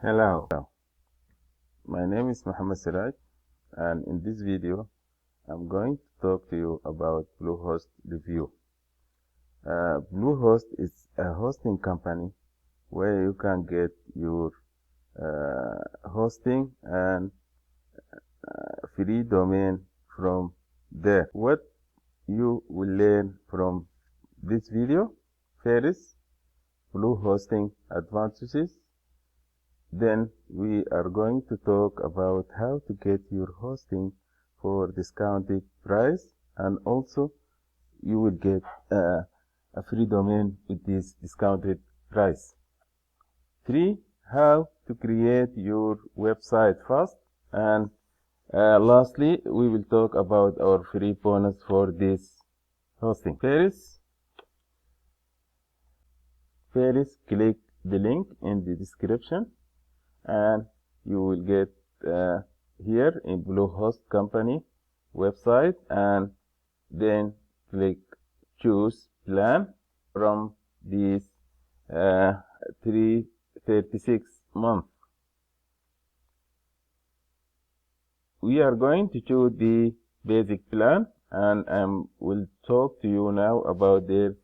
Hello, my name is Muhammad Siraj, and in this video I'm going to talk to you about Bluehost review. Bluehost is a hosting company where you can get your hosting and free domain from there. What you will learn from this video: first, Bluehosting advantages. Then we are going to talk about how to get your hosting for discounted price, and also you will get a free domain with this discounted price. 3. How to create your website fast, and lastly we will talk about our free bonus for this hosting. First, click the link in the description and you will get here in Bluehost company website, and then click choose plan from this 336 month. We are going to choose the basic plan, and will talk to you now about the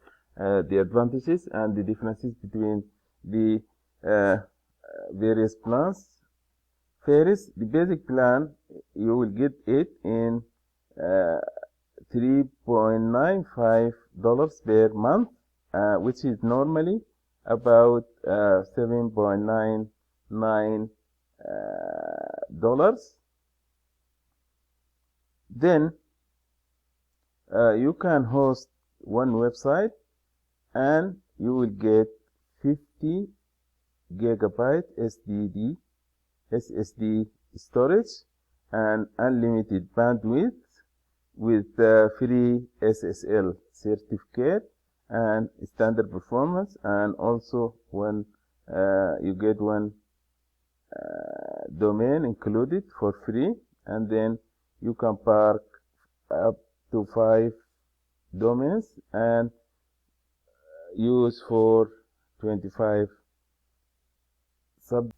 advantages and the differences between the various plans. First, the basic plan, you will get it in $3.95 per month, which is normally about $7.99 dollars. Then you can host one website and you will get 50 gigabyte SSD storage and unlimited bandwidth with free SSL certificate and standard performance, and also when you get one domain included for free, and then you can park up to 5 domains and use for 25 sub.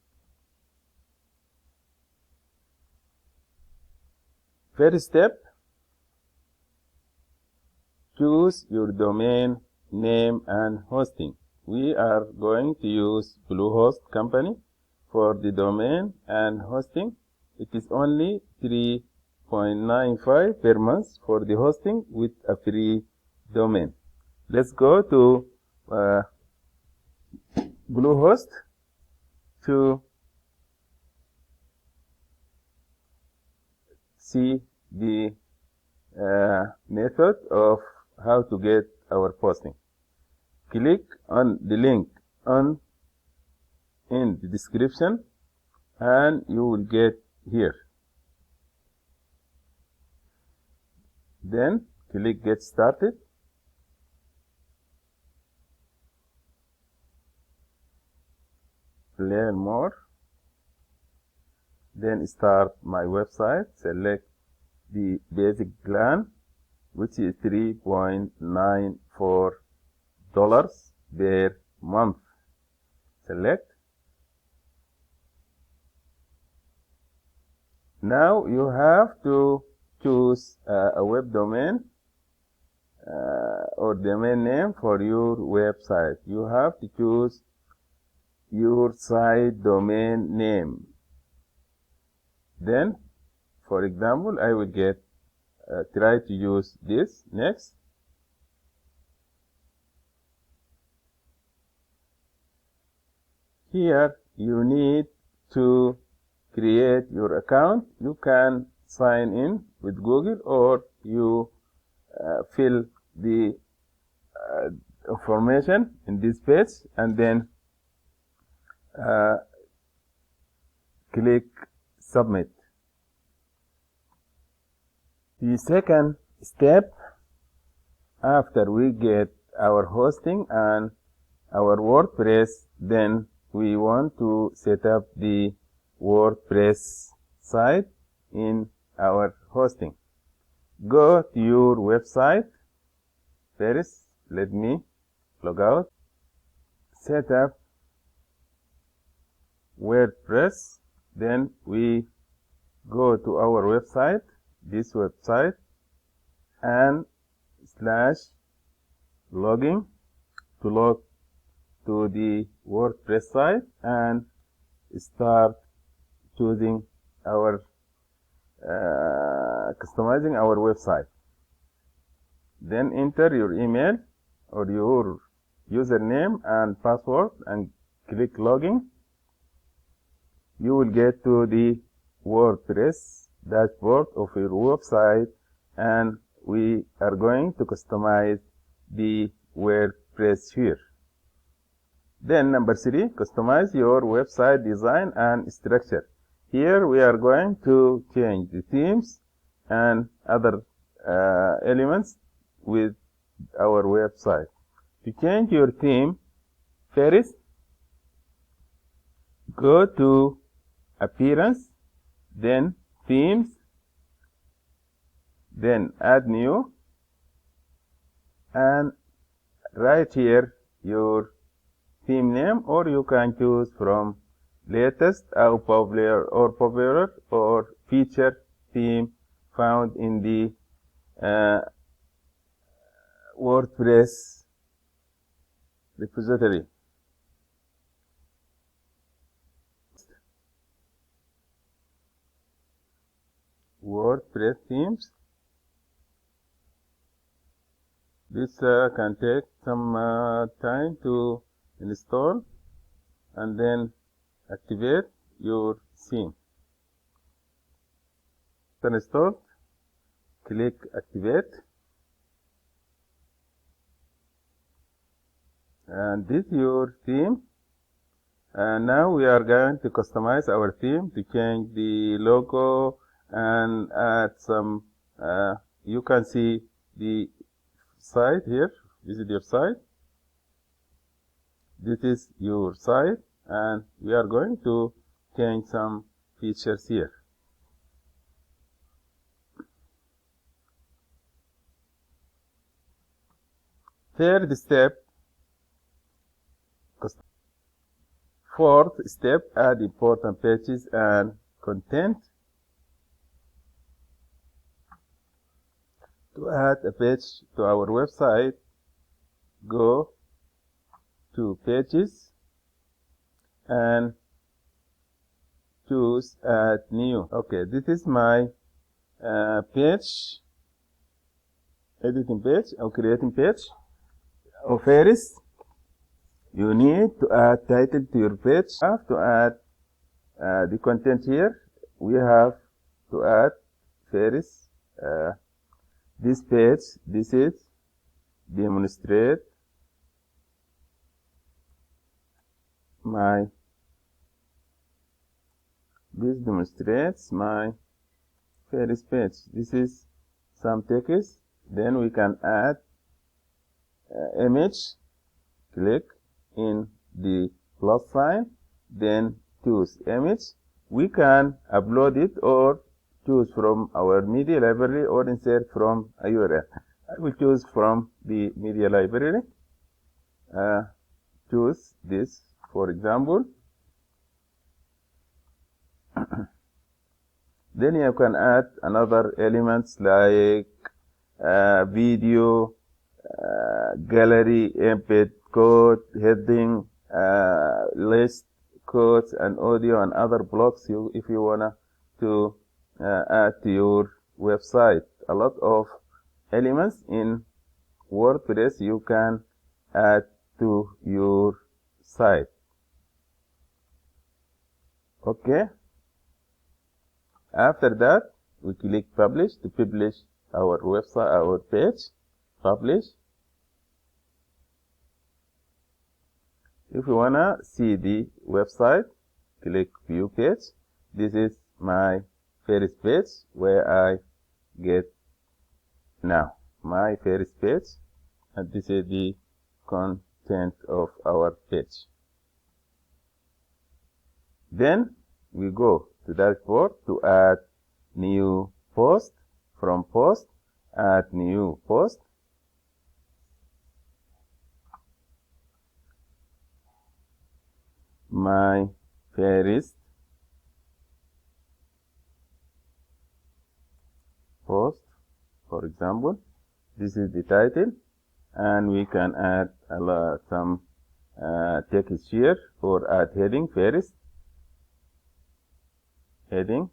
First step, choose your domain name and hosting. We are going to use Bluehost company for the domain and hosting. It is only $3.95 per month for the hosting with a free domain. Let's go to Bluehost to see the method of how to get our posting. Click on the link in the description and you will get here. Then click get started. Learn more. Then start my website. Select the basic plan, which is $3.94 per month. Select. Now you have to choose a web domain or domain name for your website. You have to choose your site domain name. Then, for example, I will get try to use this. Next, here you need to create your account. You can sign in with Google, or you fill the information in this page and then click submit. The second step, after we get our hosting and our WordPress, then we want to set up the WordPress site in our hosting. Go to your website. First, let me log out. Set up WordPress. Then we go to our website, this website, and /login to log to the WordPress site and start choosing our customizing our website. Then enter your email or your username and password and click login. You will get to the WordPress dashboard of your website, and we are going to customize the WordPress here. Then number 3, customize your website design and structure. Here we are going to change the themes and other elements with our website. To change your theme, first go to appearance, then themes, then add new, and right here your theme name, or you can choose from latest or popular or featured theme found in the WordPress repository. WordPress themes. This can take some time to install, and then activate your theme. Then install, click activate, and this is your theme. And now we are going to customize our theme to change the logo and add some you can see the site here. Visit your site. This is your site, and we are going to change some features here. Third step. Fourth step, add important pages and content. To add a page to our website, go to pages and choose add new. Okay, this is my page, editing page or creating page. First, you need to add title to your page. You have to add the content here. We have to add first this page. This is demonstrate this demonstrates my first page. This is some text. Then we can add image. Click in the plus sign, then choose image. We can upload it or choose from our media library or insert from a URL. I will choose from the media library. Choose this, for example. Then you can add another elements like video, gallery, embed code, heading, list, codes, and audio, and other blocks if you wanna to add to your website. A lot of elements in WordPress you can add to your site. Okay. After that, we click publish to publish our website, our page. Publish. If you wanna see the website, click view page. This is my first page where I get now my first page, and this is the content of our page. Then we go to dashboard to add new post. From post, add new post. My first post, for example. This is the title, and we can add some text here, or add heading first. Heading,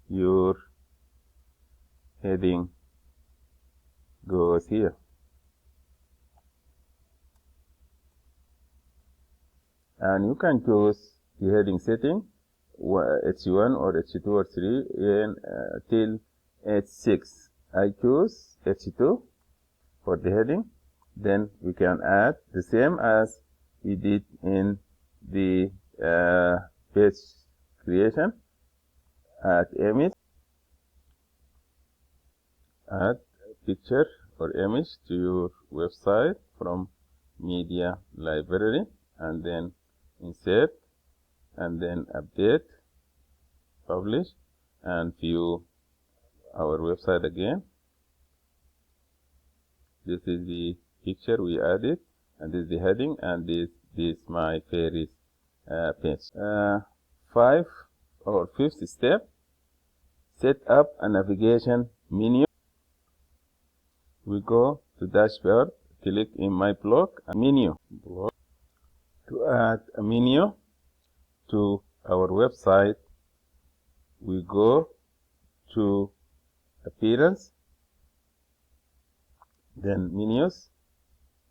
your heading goes here. And you can choose the heading setting, H1 or H2 or 3 till H6. I choose H2 for the heading. Then we can add the same as we did in the page creation. Add image, add picture or image to your website from media library, and then insert, and then update, publish, and view our website again. This is the picture we added, and this is the heading, and this is my favorite page. Fifth step, set up a navigation menu. We go to dashboard, click in my blog, a menu. To add a menu to our website, we go to appearance, then menus.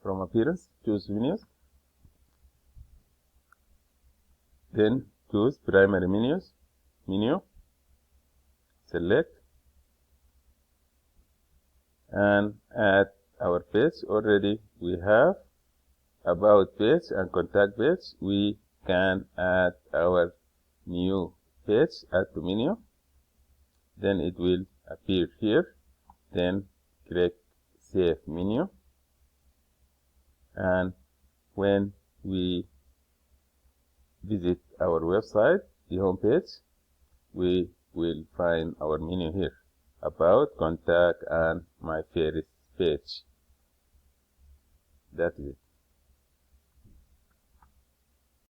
From appearance, choose menus, then choose primary menu, select, and add our page. Already we have about page and contact page. We can add our new page, add to menu, then it will appear here. Then click save menu, and when we visit our website, the home page, we will find our menu here, about, contact, and my favorite page. That's it.